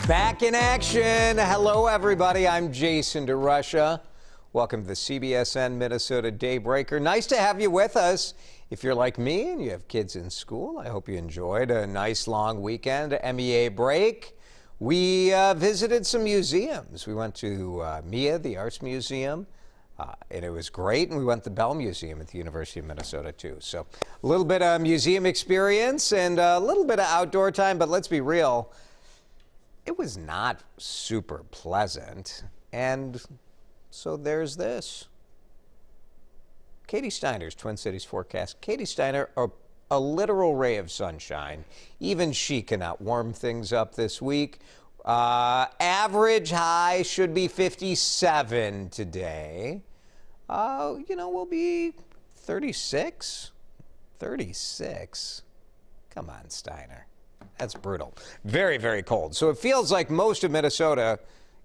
Back in action. Hello, everybody. I'm Jason DeRusha. Welcome to the CBSN Minnesota Daybreaker. Nice to have you with us. If you're like me and you have kids in school, I hope you enjoyed a nice long weekend, MEA break. We visited some museums. We went to MIA, the Arts Museum, and it was great. And we went to the Bell Museum at the University of Minnesota, too. So a little bit of museum experience and a little bit of outdoor time, but let's be real. It was not super pleasant, and so there's this. Katie Steiner's Twin Cities forecast. Katie Steiner, a literal ray of sunshine. Even she cannot warm things up this week. Average high should be 57 today. We'll be 36. 36. Come on, Steiner. That's brutal. Very, very cold. So it feels like most of Minnesota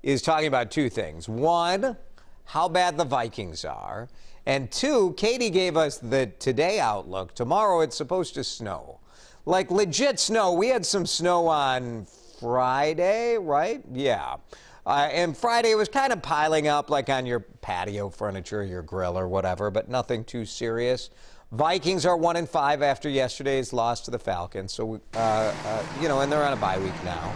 is talking about two things. One, how bad the Vikings are. And two, Katie gave us the today outlook. Tomorrow it's supposed to snow. Like legit snow. We had some snow on Friday, right? Yeah. And Friday it was kind of piling up like on your patio furniture, your grill or whatever, but nothing too serious. Vikings are 1-5 after yesterday's loss to the Falcons. So, and they're on a bye week now.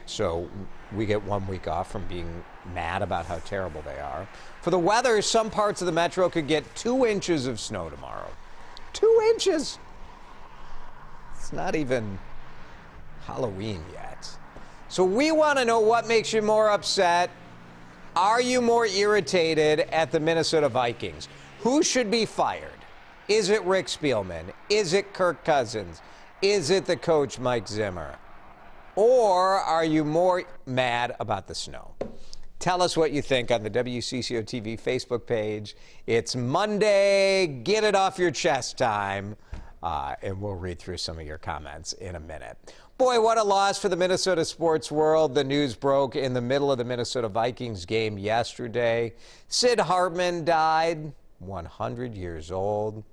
So we get 1 week off from being mad about how terrible they are. For the weather, some parts of the metro could get 2 inches of snow tomorrow. 2 inches. It's not even Halloween yet. So we want to know what makes you more upset. Are you more irritated at the Minnesota Vikings? Who should be fired? Is it Rick Spielman? Is it Kirk Cousins? Is it the coach, Mike Zimmer? Or are you more mad about the snow? Tell us what you think on the WCCO TV Facebook page. It's Monday. Get it off your chest time. And we'll read through some of your comments in a minute. Boy, what a loss for the Minnesota sports world. The news broke in the middle of the Minnesota Vikings game yesterday. Sid Hartman died, 100 years old.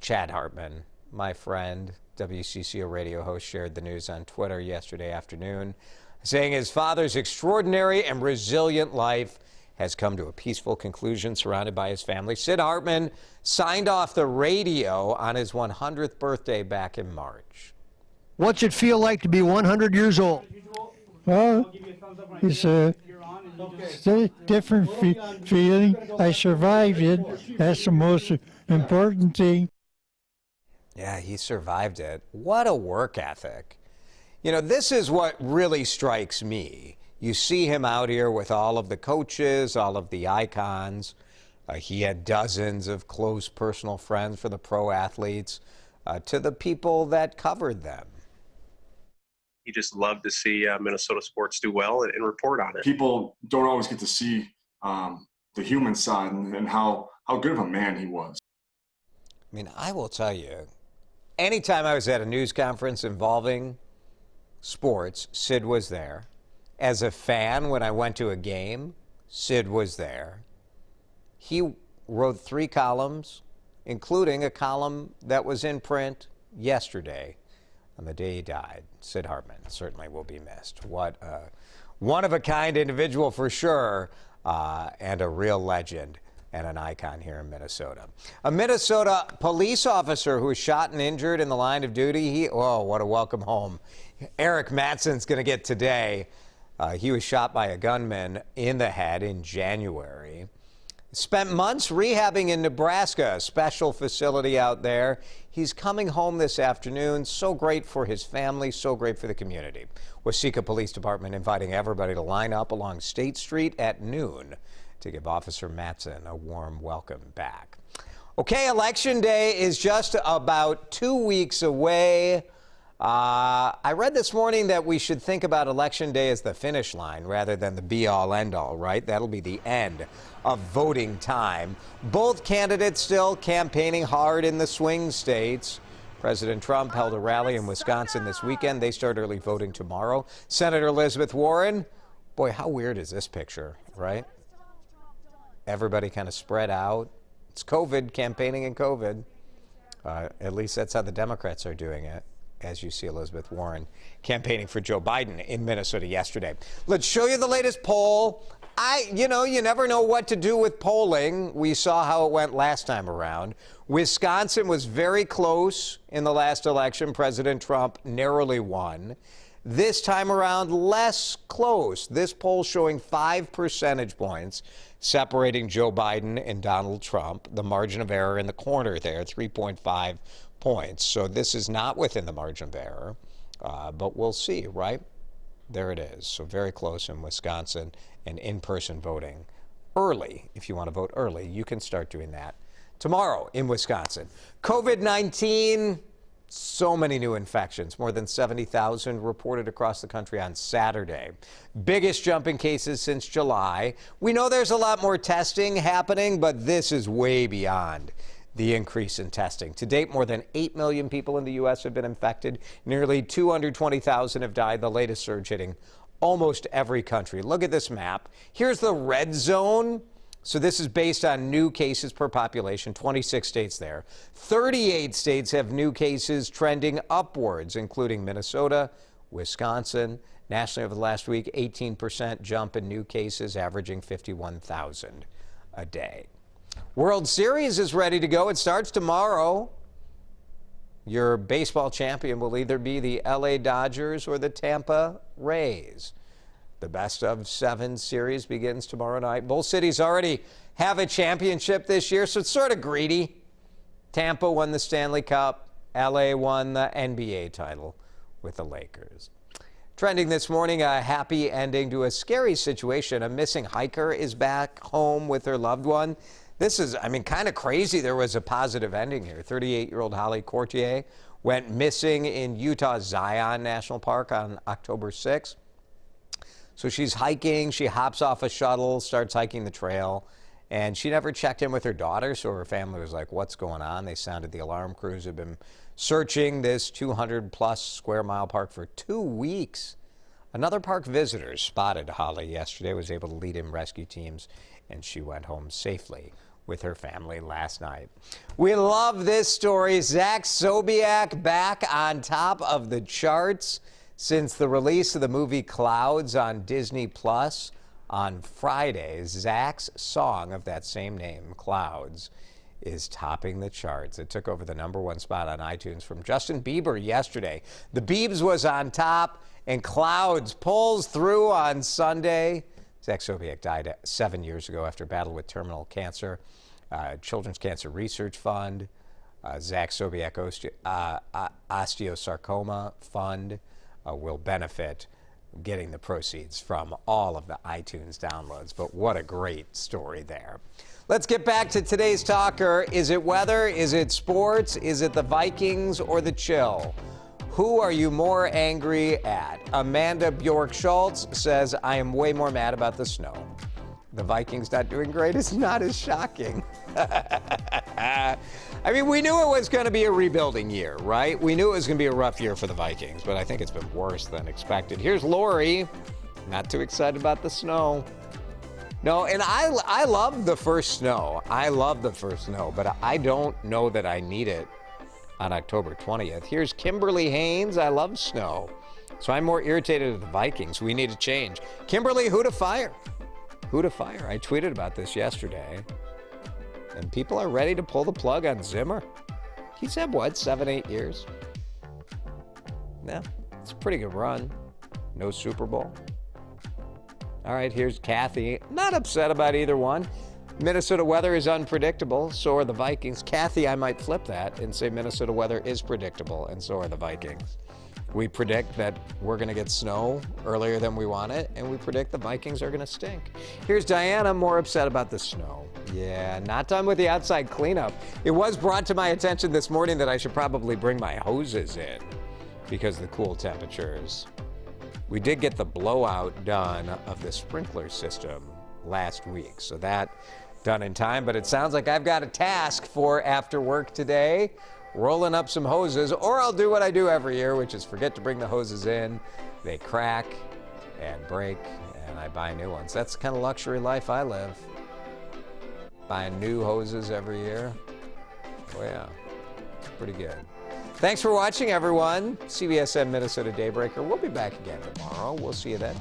Chad Hartman, my friend, WCCO radio host, shared the news on Twitter yesterday afternoon, saying his father's extraordinary and resilient life has come to a peaceful conclusion surrounded by his family. Sid Hartman signed off the radio on his 100th birthday back in March. What's it feel like to be 100 years old? Well, it's a different feeling. I survived it. That's the most important thing. Yeah, he survived it. What a work ethic. You know, this is what really strikes me. You see him out here with all of the coaches, all of the icons. He had dozens of close personal friends for the pro athletes, to the people that covered them. You just love to see Minnesota sports do well and report on it. People don't always get to see the human side and how good of a man he was. I mean, I will tell you, anytime I was at a news conference involving sports, Sid was there. As a fan, when I went to a game, Sid was there. He wrote 3 columns, including a column that was in print yesterday on the day he died. Sid Hartman certainly will be missed. What a one-of-a-kind individual for sure, and a real legend and an icon here in Minnesota. A Minnesota police officer who was shot and injured in the line of duty. What a welcome home. Eric Matson's going to get today. He was shot by a gunman in the head in January. Spent months rehabbing in Nebraska, a special facility out there. He's coming home this afternoon. So great for his family, so great for the community. Waseca Police Department inviting everybody to line up along State Street at noon to give Officer Matson a warm welcome back. Okay, Election Day is just about 2 weeks away. I read this morning that we should think about Election Day as the finish line rather than the be-all, end-all, right? That'll be the end of voting time. Both candidates still campaigning hard in the swing states. President Trump held a rally in Wisconsin this weekend. They start early voting tomorrow. Senator Elizabeth Warren, boy, how weird is this picture, right? Everybody kind of spread out. It's COVID, campaigning in COVID. At least that's how the Democrats are doing it. as you see Elizabeth Warren campaigning for Joe Biden in Minnesota yesterday. Let's show you the latest poll. You never know what to do with polling. We saw how it went last time around. Wisconsin was very close in the last election. President Trump narrowly won. This time around, less close. This poll showing 5 percentage points separating Joe Biden and Donald Trump. The margin of error in the corner there, 3.5 points. So this is not within the margin of error, but we'll see, right? There it is. So very close in Wisconsin, and in-person voting early. If you want to vote early, you can start doing that tomorrow in Wisconsin. COVID-19, so many new infections, more than 70,000 reported across the country on Saturday. Biggest jump in cases since July. We know there's a lot more testing happening, but this is way beyond the increase in testing. To date, more than 8 million people in the U.S. have been infected. Nearly 220,000 have died, the latest surge hitting almost every country. Look at this map. Here's the red zone. So this is based on new cases per population, 26 states there. 38 states have new cases trending upwards, including Minnesota, Wisconsin. Nationally, over the last week, 18% jump in new cases, averaging 51,000 a day. World Series is ready to go. It starts tomorrow. Your baseball champion will either be the LA Dodgers or the Tampa Rays. The best of 7 series begins tomorrow night. Both cities already have a championship this year, so it's sort of greedy. Tampa won the Stanley Cup. LA won the NBA title with the Lakers. Trending this morning, a happy ending to a scary situation. A missing hiker is back home with her loved one. This is, kind of crazy. There was a positive ending here. 38-year-old Holly Courtier went missing in Utah's Zion National Park on October 6th. So she's hiking. She hops off a shuttle, starts hiking the trail, and she never checked in with her daughter, so her family was like, what's going on? They sounded the alarm. Crews have been searching this 200-plus square mile park for 2 weeks. Another park visitor spotted Holly yesterday, was able to lead in rescue teams, and she went home safely with her family last night. We love this story. Zach Sobiech back on top of the charts since the release of the movie Clouds on Disney Plus on Friday. Zach's song of that same name, Clouds, is topping the charts. It took over the #1 spot on iTunes from Justin Bieber yesterday. The Biebs was on top, and Clouds pulls through on Sunday. Zach Sobiech died 7 years ago after a battle with terminal cancer. Children's Cancer Research Fund, Zach Sobiech Osteosarcoma Fund will benefit getting the proceeds from all of the iTunes downloads. But what a great story there. Let's get back to today's talker. Is it weather? Is it sports? Is it the Vikings or the chill? Who are you more angry at? Amanda Bjork-Schultz says, I am way more mad about the snow. The Vikings not doing great is not as shocking. We knew it was going to be a rebuilding year, right? We knew it was going to be a rough year for the Vikings, but I think it's been worse than expected. Here's Lori, not too excited about the snow. No, and I love the first snow. I love the first snow, but I don't know that I need it on October 20th. Here's Kimberly Haynes. I love snow, so I'm more irritated at the Vikings. We need a change. Kimberly, who to fire? Who to fire? I tweeted about this yesterday, and people are ready to pull the plug on Zimmer. He's had, 7-8 years? Yeah, it's a pretty good run. No Super Bowl. All right, here's Kathy. Not upset about either one. Minnesota weather is unpredictable, so are the Vikings. Kathy, I might flip that and say Minnesota weather is predictable, and so are the Vikings. We predict that we're going to get snow earlier than we want it, and we predict the Vikings are going to stink. Here's Diana, more upset about the snow. Yeah, not done with the outside cleanup. It was brought to my attention this morning that I should probably bring my hoses in because of the cool temperatures. We did get the blowout done of the sprinkler system last week, so that done in time, but it sounds like I've got a task for after work today. Rolling up some hoses, or I'll do what I do every year, which is forget to bring the hoses in. They crack and break, and I buy new ones. That's the kind of luxury life I live. Buying new hoses every year. Oh yeah, pretty good. Thanks for watching, everyone. CBSN Minnesota Daybreaker. We'll be back again tomorrow. We'll see you then.